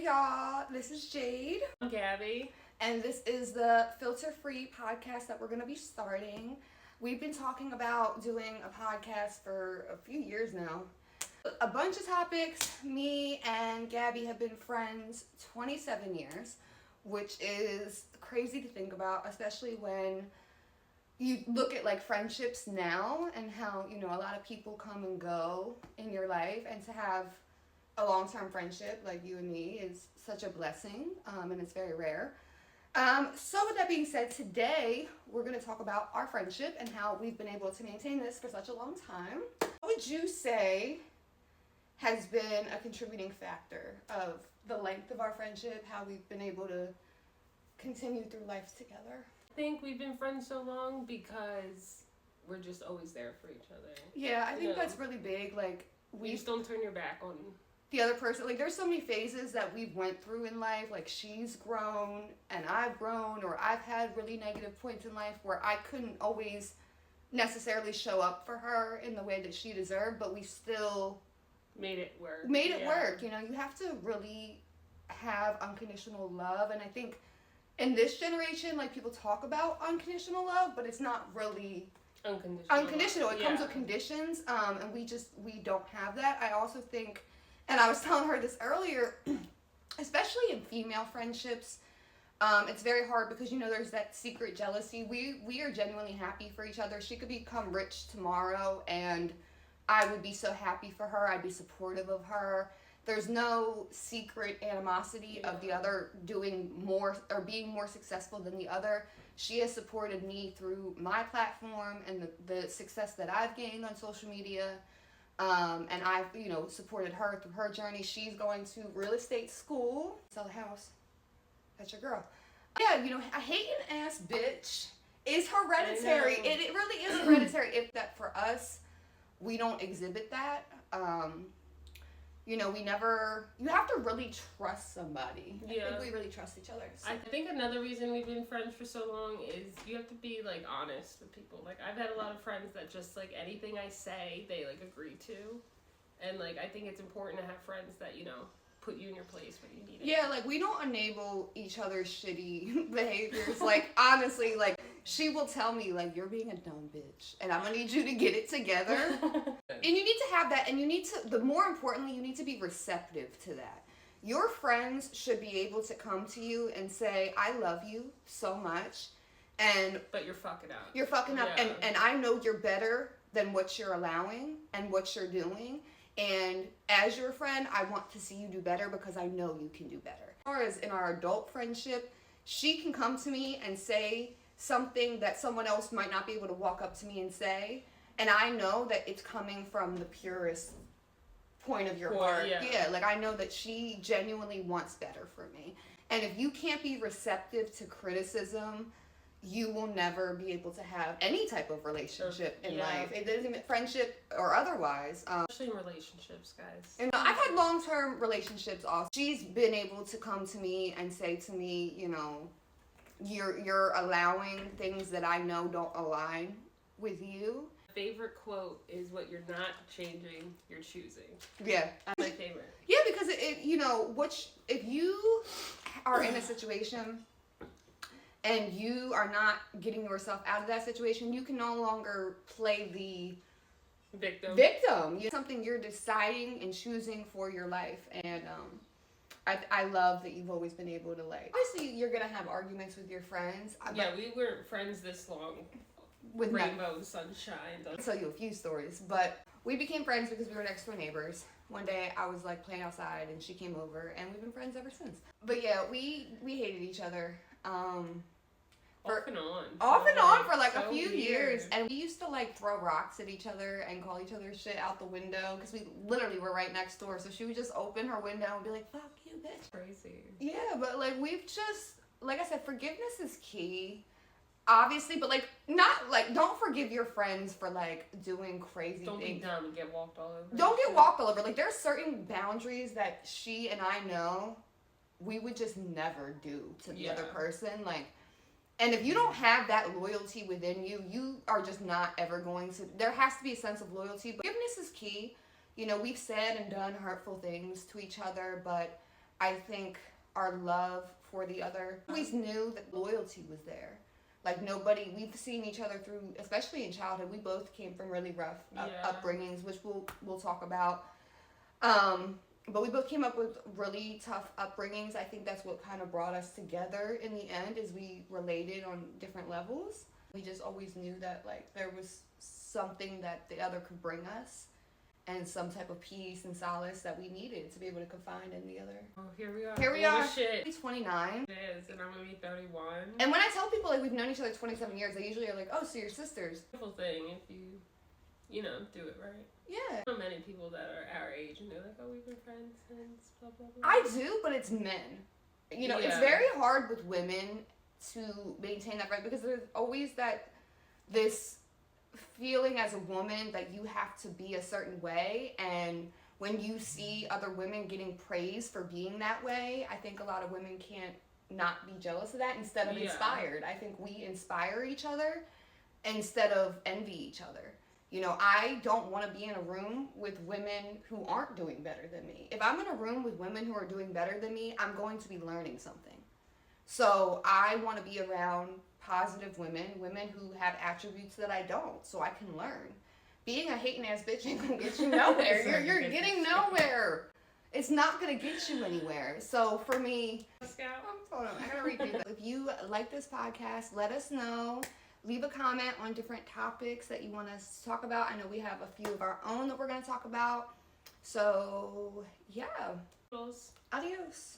y'all. This is Jade. I'm Gabby. And this is the filter-free podcast that we're going to be starting. We've been talking about doing a podcast for a few years now. A bunch of topics. Me and Gabby have been friends 27 years, which is crazy to think about, especially when you look at like friendships now and how, you know, a lot of people come and go in your life, and to have a long-term friendship like you and me is such a blessing, and it's very rare. So with that being said, today we're going to talk about our friendship and how we've been able to maintain this for such a long time. What would you say has been a contributing factor of the length of our friendship, how we've been able to continue through life together? I think we've been friends so long because we're just always there for each other. Yeah, I think that's really big. Like, you just don't turn your back on the other person. Like, there's so many phases that we've went through in life. Like, she's grown and I've grown, or I've had really negative points in life where I couldn't always necessarily show up for her in the way that she deserved, but we still made it work. You know, you have to really have unconditional love. And I think in this generation, like, people talk about unconditional love, but it's not really unconditional. It comes with conditions, and we don't have that. I also think, and I was telling her this earlier, especially in female friendships, it's very hard because, you know, there's that secret jealousy. We are genuinely happy for each other. She could become rich tomorrow, and I would be so happy for her. I'd be supportive of her. There's no secret animosity of the other doing more or being more successful than the other. She has supported me through my platform and the success that I've gained on social media. And I've, you know, supported her through her journey. She's going to real estate school. Sell a house. That's your girl. Yeah, you know, a hating ass bitch is hereditary. It really is hereditary. If that for us, we don't exhibit that. You know, you have to really trust somebody. I think we really trust each other. So. I think another reason we've been friends for so long is you have to be, like, honest with people. Like, I've had a lot of friends that just, like, anything I say, they, like, agree to. And, like, I think it's important to have friends that, you know, put you in your place when you need it. Yeah, like, we don't enable each other's shitty behaviors. Like, honestly, like, she will tell me, like, you're being a dumb bitch, and I'm gonna need you to get it together. And you need to have that, and you need to, more importantly, you need to be receptive to that. Your friends should be able to come to you and say, I love you so much, but you're fucking up. You're fucking up, and I know you're better than what you're allowing and what you're doing. And as your friend, I want to see you do better because I know you can do better. As far as in our adult friendship, she can come to me and say something that someone else might not be able to walk up to me and say. And I know that it's coming from the purest point of your heart. Yeah, like, I know that she genuinely wants better for me. And if you can't be receptive to criticism, you will never be able to have any type of relationship in life. It doesn't even friendship or otherwise. Especially in relationships, guys. And I've had long-term relationships also. She's been able to come to me and say to me, you know, you're allowing things that I know don't align with you. Favorite quote is, what you're not changing, you're choosing. Yeah. That's my favorite. Yeah, because it you know, if you are in a situation and you are not getting yourself out of that situation, you can no longer play the victim. Something you're deciding and choosing for your life. And I love that you've always been able to, like, obviously you're gonna have arguments with your friends. Yeah, we weren't friends this long with rainbow and sunshine. I'll tell you a few stories, but we became friends because we were next door neighbors. One day I was, like, playing outside and she came over, and we've been friends ever since. But yeah, we hated each other. Off and on for like a few years, and we used to, like, throw rocks at each other and call each other shit out the window because we literally were right next door. So she would just open her window and be like, "Fuck you, bitch." Crazy. Yeah, but, like, we've just, like I said, forgiveness is key, obviously, but, like, not, like, don't forgive your friends for, like, doing crazy things. Don't be dumb and get walked all over. Don't get walked all over. Like, there's certain boundaries that she and I know we would just never do to the other person, like. And if you don't have that loyalty within you, you are just not ever going to, there has to be a sense of loyalty. But forgiveness is key. You know, we've said and done hurtful things to each other, but I think our love for the other, always knew that loyalty was there. Like nobody, we've seen each other through, especially in childhood. We both came from really rough upbringings, which we'll talk about. But we both came up with really tough upbringings. I think that's what kind of brought us together in the end, is we related on different levels. We just always knew that like there was something that the other could bring us, and some type of peace and solace that we needed to be able to confide in the other. Oh, here we are. Here we are. Shit. He's 29. It is, and I'm gonna be 31. And when I tell people like we've known each other 27 years, they usually are like, "Oh, so you're sisters." Beautiful thing if you know, do it right. Yeah. So many people that are our age and they're like, "Oh, we've been friends since blah blah blah." I do, but it's men. You know, it's very hard with women to maintain that, right? Because there's always this feeling as a woman that you have to be a certain way, and when you see other women getting praised for being that way, I think a lot of women can't not be jealous of that instead of inspired. I think we inspire each other instead of envy each other. You know, I don't want to be in a room with women who aren't doing better than me. If I'm in a room with women who are doing better than me, I'm going to be learning something. So I want to be around positive women who have attributes that I don't, so I can learn. Being a hating ass bitch ain't gonna get you nowhere. You're getting nowhere. It's not gonna get you anywhere. So for me, hold on, I gotta repeat that. If you like this podcast, let us know. Leave a comment on different topics that you want us to talk about. I know we have a few of our own that we're gonna talk about. So yeah. Adios.